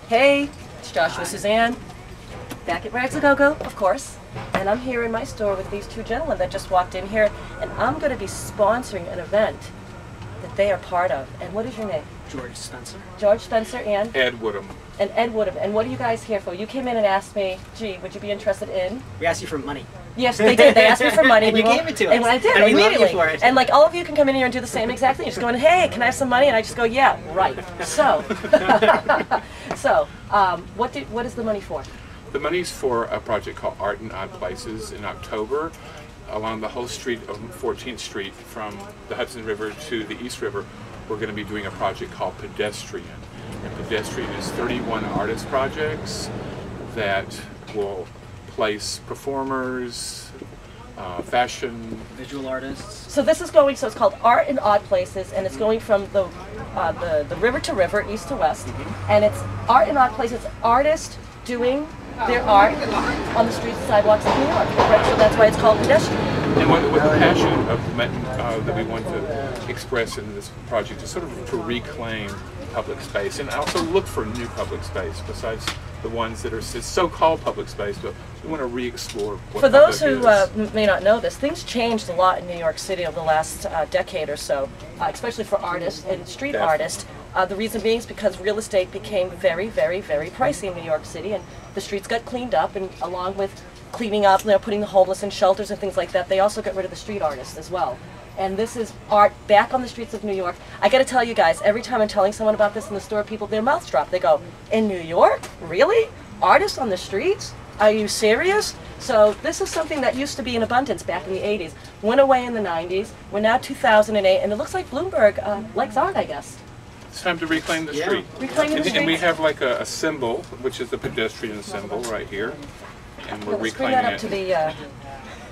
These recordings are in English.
Hey, it's Joshua Suzanne, back at Rags-A-GoGo, of course, and I'm here in my store with these two gentlemen that just walked in here, and I'm going to be sponsoring an event that they are part of. And what is your name? George Spencer. George Spencer and? Ed Woodham. And Ed Woodham. And what are you guys here for? You came in and asked me, gee, would you be interested in? We asked you for money. Yes, they did. They asked me for money. And you gave it to us. And I did, and immediately. We love you for it. And like all of you can come in here and do the same exact thing. You're just going, hey, can I have some money? And I just go, yeah, right. So, what is the money for? The money's for a project called Art in Odd Places in October. Along the whole street of 14th Street from the Hudson River to the East River, we're going to be doing a project called Pedestrian. And Pedestrian is 31 artist projects that will place performers, fashion, visual artists. So this is going, so it's called Art in Odd Places, and it's going from the river to river, east to west, and it's Art in Odd Places, artists doing their art on the streets and sidewalks of New York, right? So that's why it's called Pedestrian. And with the passion of that we want to express in this project is sort of to reclaim public space and also look for new public space besides the ones that are so-called public space, but we want to re-explore what For those who is. may not know this, things changed a lot in New York City over the last decade or so, especially for artists and street artists. The reason being is because real estate became very, very, very pricey in New York City, and the streets got cleaned up, and along with cleaning up, putting the homeless in shelters and things like that, they also got rid of the street artists as well. And this is art back on the streets of New York. I got to tell you guys, every time I'm telling someone about this in the store, people, their mouths drop. They go, in New York? Really? Artists on the streets? Are you serious? So this is something that used to be in abundance back in the 80s, went away in the 90s, we're now 2008, and it looks like Bloomberg likes art, I guess. It's time to reclaim the street. Reclaiming the streets. And we have like a symbol, which is the pedestrian symbol right here. And we're reclaiming it.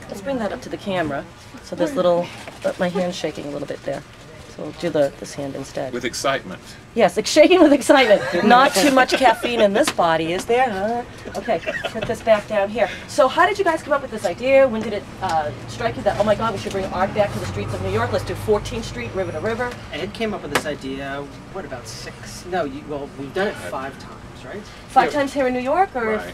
Let's bring that up to the camera. So this little, my hand's shaking a little bit there. So we'll do this hand instead. With excitement. Yes, it's shaking with excitement. Not too much caffeine in this body, is there? Huh? Okay, put this back down here. So how did you guys come up with this idea? When did it strike you that, oh my God, we should bring art back to the streets of New York? Let's do 14th Street, river to river. Ed came up with this idea, what, about well, we've done it 5 times, right? 5 times here in New York, or? Right.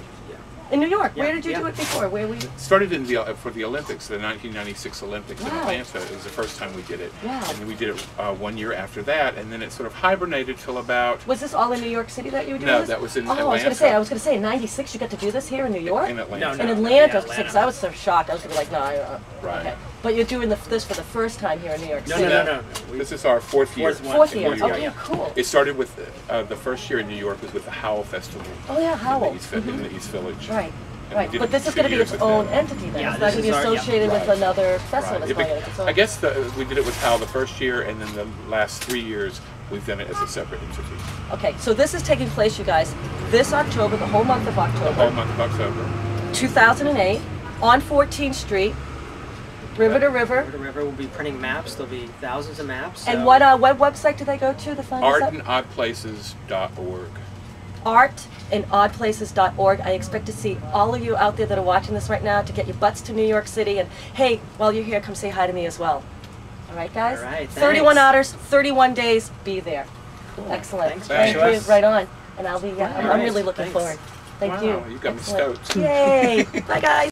In New York. Where did you do it before? Where we started for the Olympics, the 1996 Olympics in Atlanta. It was the first time we did it. Wow. And then we did it 1 year after that, and then it sort of hibernated till about. Was this all in New York City that you were doing No, this? that was in Oh, Atlanta. I was gonna say, in '96 you got to do this here in New York. In Atlanta. In Atlanta, Yeah, because I was so shocked. I was gonna be like, no. Right. Okay. But you're doing this for the first time here in New York City. No. This is our 4th year. Fourth year. New York. Okay, cool. It started with the first year in New York was with the Howell Festival. Oh yeah, Howell. In the East Village. Right. And Right, we did but this is going to be its own entity then. Yeah, It's not going to be associated with another festival. Right. It's going to its own. I guess we did it with Howell the first year, and then the last 3 years we've done it as a separate entity. Okay, so this is taking place, you guys, this October, the whole month of October. The whole month of October. 2008, on 14th Street, river to river. River to river, we'll be printing maps. There'll be thousands of maps. And what website do they go to find this up? artandoddplaces.org. artandoddplaces.org. I expect to see all of you out there that are watching this right now to get your butts to New York City, and hey, while you're here, come say hi to me as well. All right, guys? All right, 31 artists, 31 days, be there. Cool. Excellent. Thanks, Thank Joshua. you. Right on. And I'll be, I'm right, really looking thanks. forward. Thank Wow, you. you got me Excellent. stoked. Yay. Bye, guys.